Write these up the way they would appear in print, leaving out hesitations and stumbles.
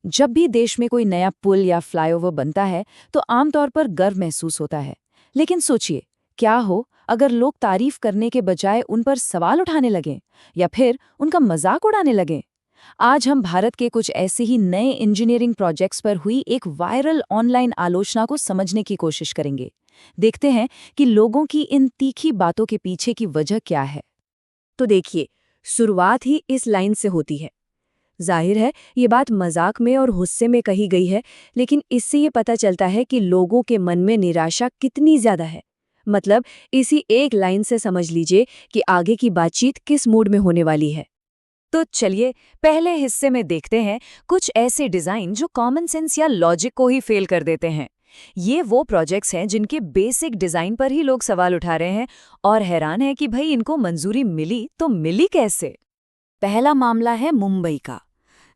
जब भी देश में कोई नया पुल या फ्लाईओवर बनता है तो आमतौर पर गर्व महसूस होता है। लेकिन सोचिए, क्या हो अगर लोग तारीफ करने के बजाय उन पर सवाल उठाने लगें या फिर उनका मजाक उड़ाने लगें। आज हम भारत के कुछ ऐसे ही नए इंजीनियरिंग प्रोजेक्ट्स पर हुई एक वायरल ऑनलाइन आलोचना को समझने की कोशिश करेंगे। देखते हैं कि लोगों की इन तीखी बातों के पीछे की वजह क्या है। तो देखिए, शुरुआत ही इस लाइन से होती है। जाहिर है ये बात मजाक में और गुस्से में कही गई है, लेकिन इससे ये पता चलता है कि लोगों के मन में निराशा कितनी ज्यादा है। मतलब इसी एक लाइन से समझ लीजिए कि आगे की बातचीत किस मूड में होने वाली है। तो चलिए पहले हिस्से में देखते हैं कुछ ऐसे डिजाइन जो कॉमन सेंस या लॉजिक को ही फेल कर देते हैं। ये वो प्रोजेक्ट्स हैं जिनके बेसिक डिजाइन पर ही लोग सवाल उठा रहे हैं और हैरान है कि भाई इनको मंजूरी मिली तो मिली कैसे। पहला मामला है मुंबई का।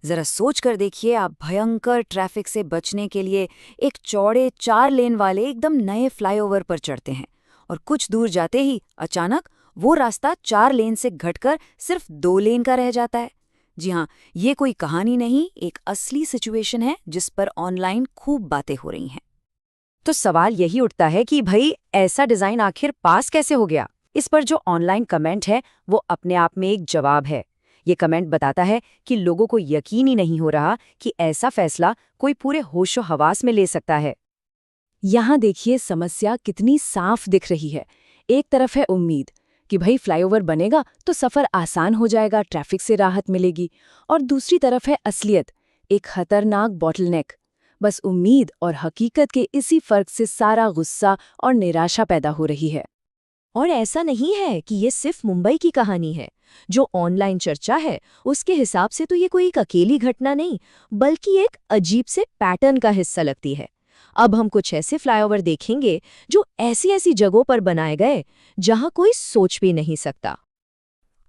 जरा सोच कर देखिए, आप भयंकर ट्रैफिक से बचने के लिए एक चौड़े 4 लेन वाले एकदम नए फ्लाईओवर पर चढ़ते हैं और कुछ दूर जाते ही अचानक वो रास्ता 4 लेन से घटकर सिर्फ 2 लेन का रह जाता है। जी हाँ, ये कोई कहानी नहीं, एक असली सिचुएशन है जिस पर ऑनलाइन खूब बातें हो रही हैं। तो सवाल यही उठता है कि भाई ऐसा डिजाइन आखिर पास कैसे हो गया। इस पर जो ऑनलाइन कमेंट है वो अपने आप में एक जवाब है। ये कमेंट बताता है कि लोगों को यकीन ही नहीं हो रहा कि ऐसा फैसला कोई पूरे होशो हवास में ले सकता है। यहाँ देखिए समस्या कितनी साफ दिख रही है। एक तरफ है उम्मीद कि भाई फ्लाईओवर बनेगा तो सफ़र आसान हो जाएगा, ट्रैफिक से राहत मिलेगी, और दूसरी तरफ है असलियत, एक खतरनाक बॉटलनेक। बस उम्मीद और हकीकत के इसी फर्क से सारा गुस्सा और निराशा पैदा हो रही है। और ऐसा नहीं है कि ये सिर्फ मुंबई की कहानी है। जो ऑनलाइन चर्चा है उसके हिसाब से तो ये कोई एक अकेली घटना नहीं, बल्कि एक अजीब से पैटर्न का हिस्सा लगती है। अब हम कुछ ऐसे फ्लाईओवर देखेंगे जो ऐसी ऐसी जगहों पर बनाए गए जहां कोई सोच भी नहीं सकता।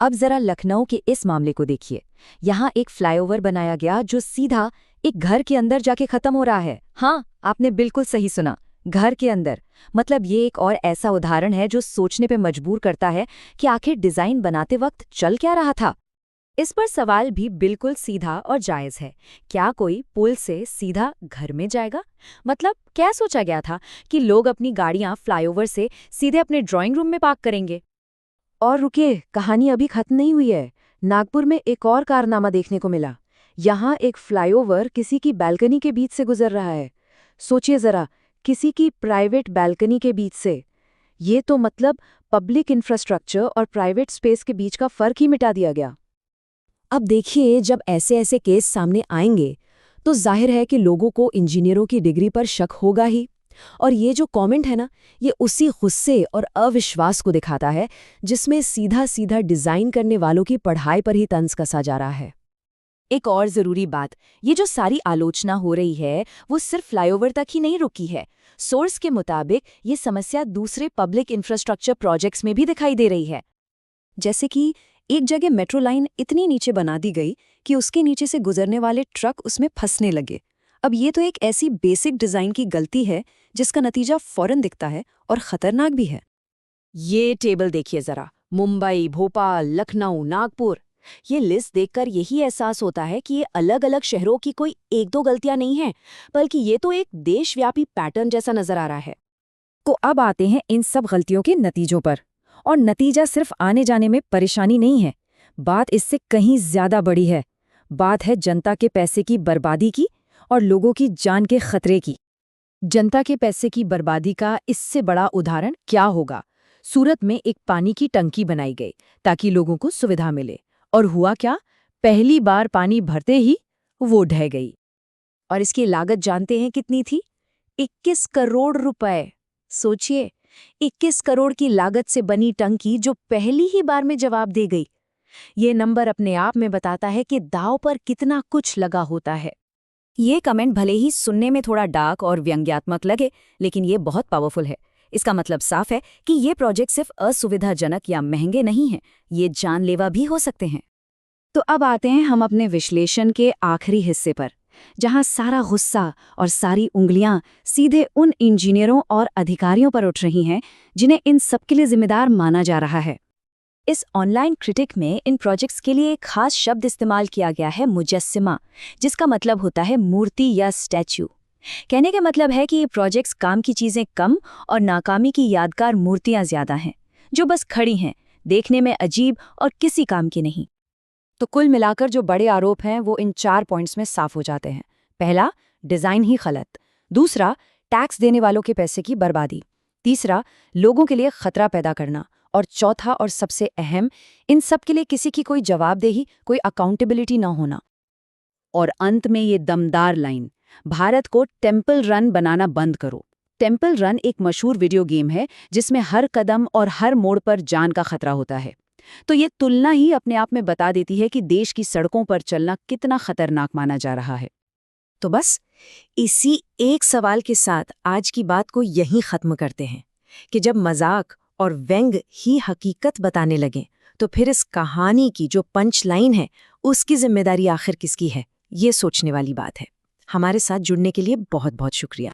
अब जरा लखनऊ के इस मामले को देखिए। यहाँ एक फ्लाईओवर बनाया गया जो सीधा एक घर के अंदर जाके खत्म हो रहा है। हाँ, आपने बिल्कुल सही सुना, घर के अंदर। मतलब ये एक और ऐसा उदाहरण है जो सोचने पे मजबूर करता है कि आखिर डिजाइन बनाते वक्त चल क्या रहा था। इस पर सवाल भी बिल्कुल सीधा और जायज है। क्या कोई पुल से सीधा घर में जाएगा? मतलब क्या सोचा गया था कि लोग अपनी गाड़ियां फ्लाईओवर से सीधे अपने ड्राइंग रूम में पार्क करेंगे? और रुकिए, कहानी अभी खत्म नहीं हुई है। नागपुर में एक और कारनामा देखने को मिला। यहाँ एक फ्लाईओवर किसी की बालकनी के बीच से गुजर रहा है। सोचिए जरा, किसी की प्राइवेट बालकनी के बीच से। ये तो मतलब पब्लिक इंफ्रास्ट्रक्चर और प्राइवेट स्पेस के बीच का फर्क ही मिटा दिया गया। अब देखिए, जब ऐसे ऐसे केस सामने आएंगे तो जाहिर है कि लोगों को इंजीनियरों की डिग्री पर शक होगा ही। और ये जो कमेंट है ना, ये उसी गुस्से और अविश्वास को दिखाता है जिसमें सीधा सीधा डिजाइन करने वालों की पढ़ाई पर ही तंज कसा जा रहा है। एक और जरूरी बात, ये जो सारी आलोचना हो रही है वो सिर्फ फ्लाईओवर तक ही नहीं रुकी है। सोर्स के मुताबिक ये समस्या दूसरे पब्लिक इंफ्रास्ट्रक्चर प्रोजेक्ट्स में भी दिखाई दे रही है। जैसे कि एक जगह मेट्रो लाइन इतनी नीचे बना दी गई कि उसके नीचे से गुजरने वाले ट्रक उसमें फंसने लगे। अब ये तो एक ऐसी बेसिक डिजाइन की गलती है जिसका नतीजा फौरन दिखता है और खतरनाक भी है। ये टेबल देखिए जरा, मुंबई, भोपाल, लखनऊ, नागपुर। ये लिस्ट देखकर यही एहसास होता है कि ये अलग अलग शहरों की कोई एक दो गलतियां नहीं हैं, बल्कि ये तो एक देशव्यापी पैटर्न जैसा नजर आ रहा है। तो अब आते हैं इन सब गलतियों के नतीजों पर। और नतीजा सिर्फ आने जाने में परेशानी नहीं है, बात इससे कहीं ज्यादा बड़ी है। बात है जनता के पैसे की बर्बादी की और लोगों की जान के खतरे की। जनता के पैसे की बर्बादी का इससे बड़ा उदाहरण क्या होगा? सूरत में एक पानी की टंकी बनाई गई ताकि लोगों को सुविधा मिले, और हुआ क्या? पहली बार पानी भरते ही वो ढह गई। और इसकी लागत जानते हैं कितनी थी? 21 करोड़ रुपए। सोचिए, 21 करोड़ की लागत से बनी टंकी जो पहली ही बार में जवाब दे गई। ये नंबर अपने आप में बताता है कि दांव पर कितना कुछ लगा होता है। ये कमेंट भले ही सुनने में थोड़ा डार्क और व्यंग्यात्मक लगे, लेकिन ये बहुत पावरफुल है। इसका मतलब साफ है कि ये प्रोजेक्ट सिर्फ असुविधाजनक या महंगे नहीं हैं, ये जानलेवा भी हो सकते हैं। तो अब आते हैं हम अपने विश्लेषण के आखिरी हिस्से पर, जहां सारा गुस्सा और सारी उंगलियां सीधे उन इंजीनियरों और अधिकारियों पर उठ रही हैं जिन्हें इन सब के लिए जिम्मेदार माना जा रहा है। इस ऑनलाइन क्रिटिक में इन प्रोजेक्ट्स के लिए एक खास शब्द इस्तेमाल किया गया है, मुजस्सिमा, जिसका मतलब होता है मूर्ति या स्टैच्यू। कहने का मतलब है कि ये प्रोजेक्ट्स काम की चीजें कम और नाकामी की यादगार मूर्तियां ज्यादा हैं, जो बस खड़ी हैं, देखने में अजीब और किसी काम की नहीं। तो कुल मिलाकर जो बड़े आरोप हैं वो इन 4 पॉइंट्स में साफ हो जाते हैं। पहला, डिजाइन ही गलत। दूसरा, टैक्स देने वालों के पैसे की बर्बादी। तीसरा, लोगों के लिए खतरा पैदा करना। और चौथा और सबसे अहम, इन सब के लिए किसी की कोई जवाबदेही, कोई अकाउंटेबिलिटी न होना। और अंत में ये दमदार लाइन, भारत को टेम्पल रन बनाना बंद करो। टेम्पल रन एक मशहूर वीडियो गेम है जिसमें हर कदम और हर मोड़ पर जान का खतरा होता है। तो ये तुलना ही अपने आप में बता देती है कि देश की सड़कों पर चलना कितना खतरनाक माना जा रहा है। तो बस इसी एक सवाल के साथ आज की बात को यहीं खत्म करते हैं कि जब मजाक और व्यंग ही हकीकत बताने लगे, तो फिर इस कहानी की जो पंच लाइन है उसकी जिम्मेदारी आखिर किसकी है, ये सोचने वाली बात है। हमारे साथ जुड़ने के लिए बहुत बहुत शुक्रिया।